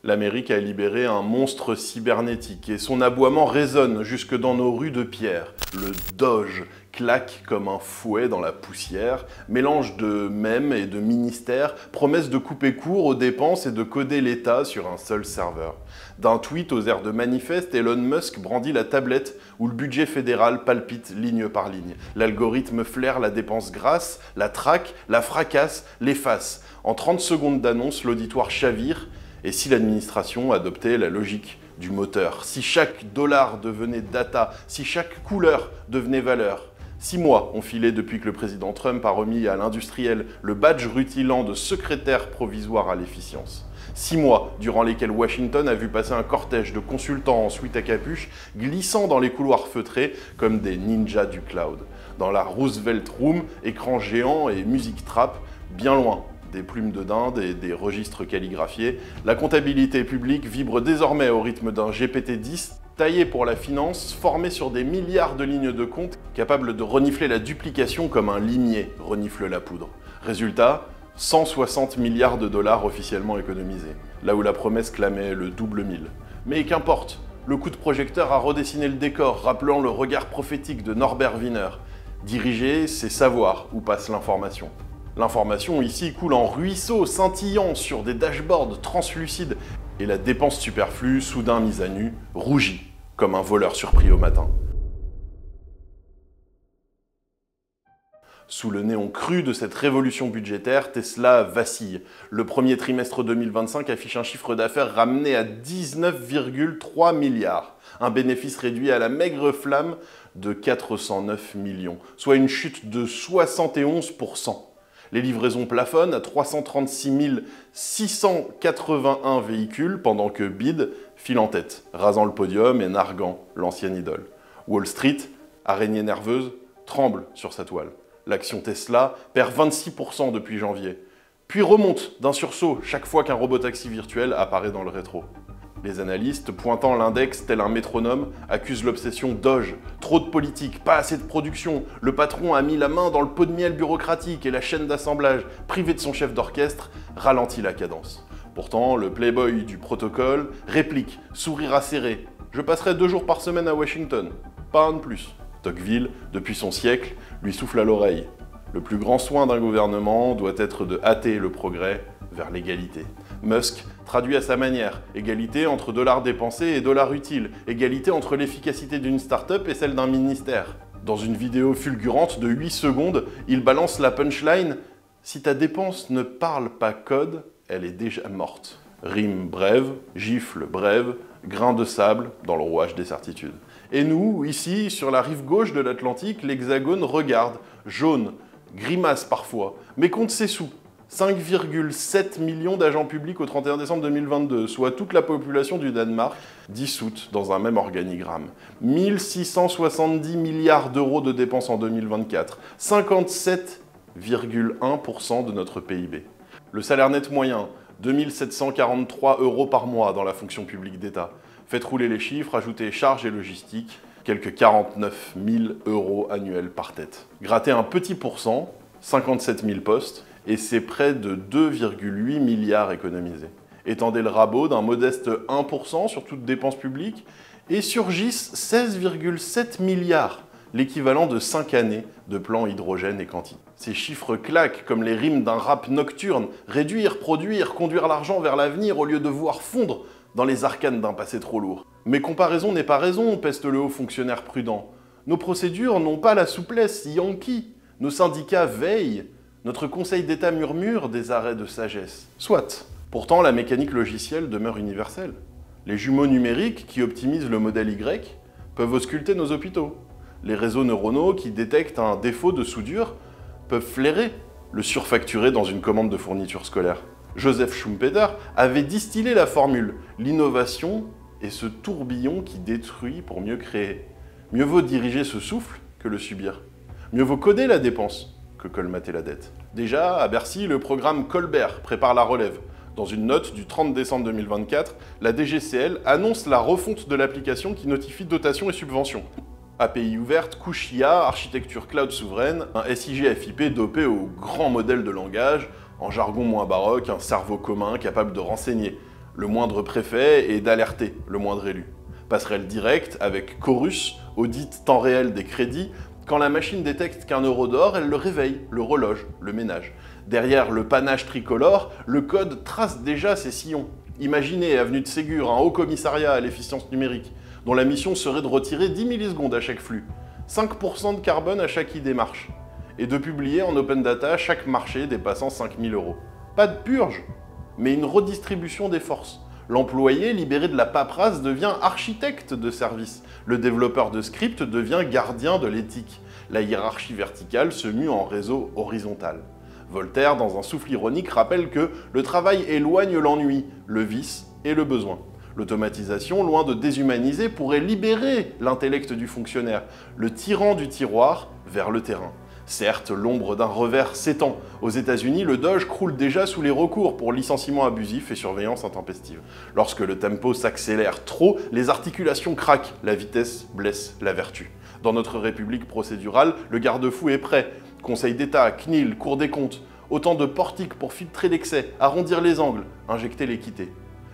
L'Amérique a libéré un monstre cybernétique et son aboiement résonne jusque dans nos rues de pierre. Le Doge claque comme un fouet dans la poussière, mélange de mèmes et de ministères, promesse de couper court aux dépenses et de coder l'État sur un seul serveur. D'un tweet aux airs de manifeste, Elon Musk brandit la tablette où le budget fédéral palpite ligne par ligne. L'algorithme flaire la dépense grasse, la traque, la fracasse, l'efface. En 30 secondes d'annonce, l'auditoire chavire. Et si l'administration adoptait la logique du moteur, si chaque dollar devenait data, si chaque couleur devenait valeur. 6 mois ont filé depuis que le président Trump a remis à l'industriel le badge rutilant de secrétaire provisoire à l'efficience. 6 mois durant lesquels Washington a vu passer un cortège de consultants en sweat à capuche glissant dans les couloirs feutrés comme des ninjas du cloud. Dans la Roosevelt Room, écran géant et musique trap, bien loin des plumes de dinde et des registres calligraphiés, la comptabilité publique vibre désormais au rythme d'un GPT-10 taillé pour la finance, formé sur des milliards de lignes de compte, capable de renifler la duplication comme un limier renifle la poudre. Résultat, 160 milliards de dollars officiellement économisés, là où la promesse clamait le double mille. Mais qu'importe, le coup de projecteur a redessiné le décor, rappelant le regard prophétique de Norbert Wiener. Diriger, c'est savoir où passe l'information. L'information ici coule en ruisseaux scintillants sur des dashboards translucides et la dépense superflue, soudain mise à nu, rougit comme un voleur surpris au matin. Sous le néon cru de cette révolution budgétaire, Tesla vacille. Le premier trimestre 2025 affiche un chiffre d'affaires ramené à 19,3 milliards, un bénéfice réduit à la maigre flamme de 409 millions, soit une chute de 71%. Les livraisons plafonnent à 336 681 véhicules pendant que BID file en tête, rasant le podium et narguant l'ancienne idole. Wall Street, araignée nerveuse, tremble sur sa toile. L'action Tesla perd 26% depuis janvier, puis remonte d'un sursaut chaque fois qu'un robotaxi virtuel apparaît dans le rétro. Les analystes, pointant l'index tel un métronome, accusent l'obsession Doge. Trop de politique, pas assez de production. Le patron a mis la main dans le pot de miel bureaucratique et la chaîne d'assemblage, privé de son chef d'orchestre, ralentit la cadence. Pourtant, le playboy du protocole réplique, sourire acéré. Je passerai 2 jours par semaine à Washington, pas un de plus. Tocqueville, depuis son siècle, lui souffle à l'oreille. Le plus grand soin d'un gouvernement doit être de hâter le progrès vers l'égalité. Musk traduit à sa manière, égalité entre dollars dépensés et dollars utiles, égalité entre l'efficacité d'une start-up et celle d'un ministère. Dans une vidéo fulgurante de 8 secondes, il balance la punchline « Si ta dépense ne parle pas code, elle est déjà morte ». Rime brève, gifle brève, grain de sable dans le rouage des certitudes. Et nous, ici, sur la rive gauche de l'Atlantique, l'Hexagone regarde, jaune, grimace parfois, mais compte ses sous. 5,7 millions d'agents publics au 31 décembre 2022, soit toute la population du Danemark, dissoute dans un même organigramme. 1670 milliards d'euros de dépenses en 2024, 57,1% de notre PIB. Le salaire net moyen, 2743 € par mois dans la fonction publique d'État. Faites rouler les chiffres, ajoutez charges et logistique, quelques 49 000 € annuels par tête. Grattez un petit pourcent, 57 000 postes, et c'est près de 2,8 milliards économisés. Étendez le rabot d'un modeste 1% sur toute dépense publique et surgissent 16,7 milliards, l'équivalent de 5 années de plan hydrogène et quantique. Ces chiffres claquent comme les rimes d'un rap nocturne, réduire, produire, conduire l'argent vers l'avenir au lieu de voir fondre dans les arcanes d'un passé trop lourd. Mais comparaison n'est pas raison, peste le haut fonctionnaire prudent. Nos procédures n'ont pas la souplesse yankee. Nos syndicats veillent. Notre Conseil d'État murmure des arrêts de sagesse. Soit. Pourtant, la mécanique logicielle demeure universelle. Les jumeaux numériques qui optimisent le modèle Y peuvent ausculter nos hôpitaux. Les réseaux neuronaux qui détectent un défaut de soudure peuvent flairer le surfacturé dans une commande de fourniture scolaire. Joseph Schumpeter avait distillé la formule « L'innovation est ce tourbillon qui détruit pour mieux créer ». Mieux vaut diriger ce souffle que le subir. Mieux vaut coder la dépense que colmater la dette. Déjà, à Bercy, le programme Colbert prépare la relève. Dans une note du 30 décembre 2024, la DGCL annonce la refonte de l'application qui notifie dotations et subventions. API ouverte, couche IA, architecture cloud souveraine, un SIG FIP dopé au grand modèle de langage, en jargon moins baroque, un cerveau commun capable de renseigner Le moindre préfet est d'alerter le moindre élu. Passerelle directe avec Chorus, audit temps réel des crédits. Quand la machine détecte qu'un euro dort, elle le réveille, le reloge, le ménage. Derrière le panache tricolore, le code trace déjà ses sillons. Imaginez, avenue de Ségur, un haut commissariat à l'efficience numérique, dont la mission serait de retirer 10 millisecondes à chaque flux, 5% de carbone à chaque e-démarche, et de publier en open data chaque marché dépassant 5 000 euros. Pas de purge, mais une redistribution des forces. L'employé, libéré de la paperasse, devient architecte de service. Le développeur de script devient gardien de l'éthique. La hiérarchie verticale se mue en réseau horizontal. Voltaire, dans un souffle ironique, rappelle que le travail éloigne l'ennui, le vice et le besoin. L'automatisation, loin de déshumaniser, pourrait libérer l'intellect du fonctionnaire, le tirant du tiroir vers le terrain. Certes, l'ombre d'un revers s'étend. Aux États-Unis, le Doge croule déjà sous les recours pour licenciement abusif et surveillance intempestive. Lorsque le tempo s'accélère trop, les articulations craquent, la vitesse blesse la vertu. Dans notre République procédurale, le garde-fou est prêt. Conseil d'État, CNIL, Cour des comptes, autant de portiques pour filtrer l'excès, arrondir les angles, injecter l'équité.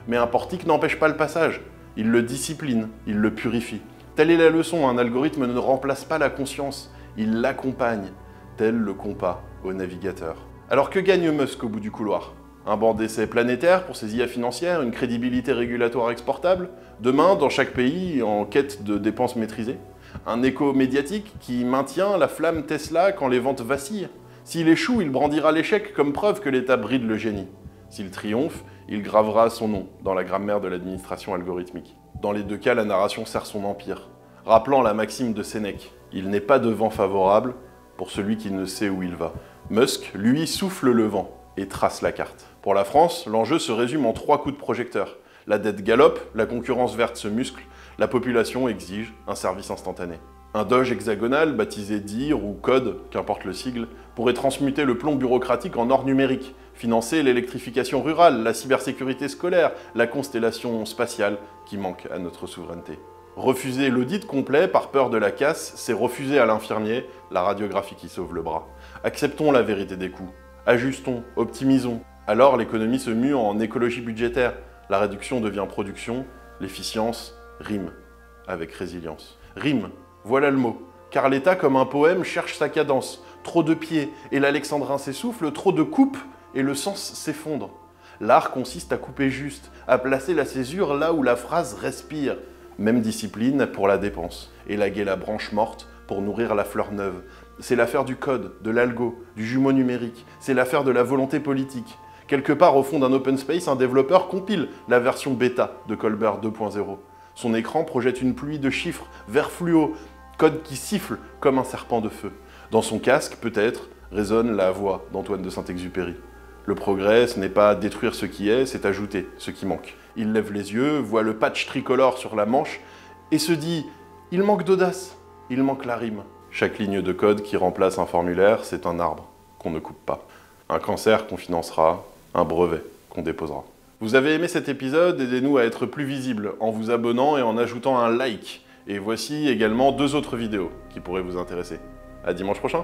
Mais un portique n'empêche pas le passage. Il le discipline, il le purifie. Telle est la leçon, un algorithme ne remplace pas la conscience. Il l'accompagne, tel le compas au navigateur. Alors que gagne Musk au bout du couloir? Un banc d'essai planétaire pour ses IA financières, une crédibilité régulatoire exportable, demain dans chaque pays en quête de dépenses maîtrisées? Un écho médiatique qui maintient la flamme Tesla quand les ventes vacillent? S'il échoue, il brandira l'échec comme preuve que l'État bride le génie. S'il triomphe, il gravera son nom dans la grammaire de l'administration algorithmique. Dans les deux cas, la narration sert son empire, rappelant la maxime de Sénèque. Il n'est pas de vent favorable pour celui qui ne sait où il va. Musk, lui, souffle le vent et trace la carte. Pour la France, l'enjeu se résume en 3 coups de projecteur. La dette galope, la concurrence verte se muscle, la population exige un service instantané. Un Doge hexagonal, baptisé DIR ou Code, qu'importe le sigle, pourrait transmuter le plomb bureaucratique en or numérique, financer l'électrification rurale, la cybersécurité scolaire, la constellation spatiale qui manque à notre souveraineté. Refuser l'audit complet par peur de la casse, c'est refuser à l'infirmier la radiographie qui sauve le bras. Acceptons la vérité des coûts. Ajustons, optimisons. Alors l'économie se mue en écologie budgétaire. La réduction devient production, l'efficience rime avec résilience. Rime, voilà le mot. Car l'État, comme un poème, cherche sa cadence. Trop de pieds, et l'alexandrin s'essouffle, trop de coupes, et le sens s'effondre. L'art consiste à couper juste, à placer la césure là où la phrase respire. Même discipline pour la dépense. Élaguer la branche morte pour nourrir la fleur neuve. C'est l'affaire du code, de l'algo, du jumeau numérique. C'est l'affaire de la volonté politique. Quelque part au fond d'un open space, un développeur compile la version bêta de Colbert 2.0. Son écran projette une pluie de chiffres, vert fluo, code qui siffle comme un serpent de feu. Dans son casque, peut-être, résonne la voix d'Antoine de Saint-Exupéry. Le progrès, ce n'est pas détruire ce qui est, c'est ajouter ce qui manque. Il lève les yeux, voit le patch tricolore sur la manche et se dit « Il manque d'audace, il manque la rime ». Chaque ligne de code qui remplace un formulaire, c'est un arbre qu'on ne coupe pas. Un cancer qu'on financera, un brevet qu'on déposera. Vous avez aimé cet épisode? Aidez-nous à être plus visible en vous abonnant et en ajoutant un like. Et voici également 2 autres vidéos qui pourraient vous intéresser. À dimanche prochain!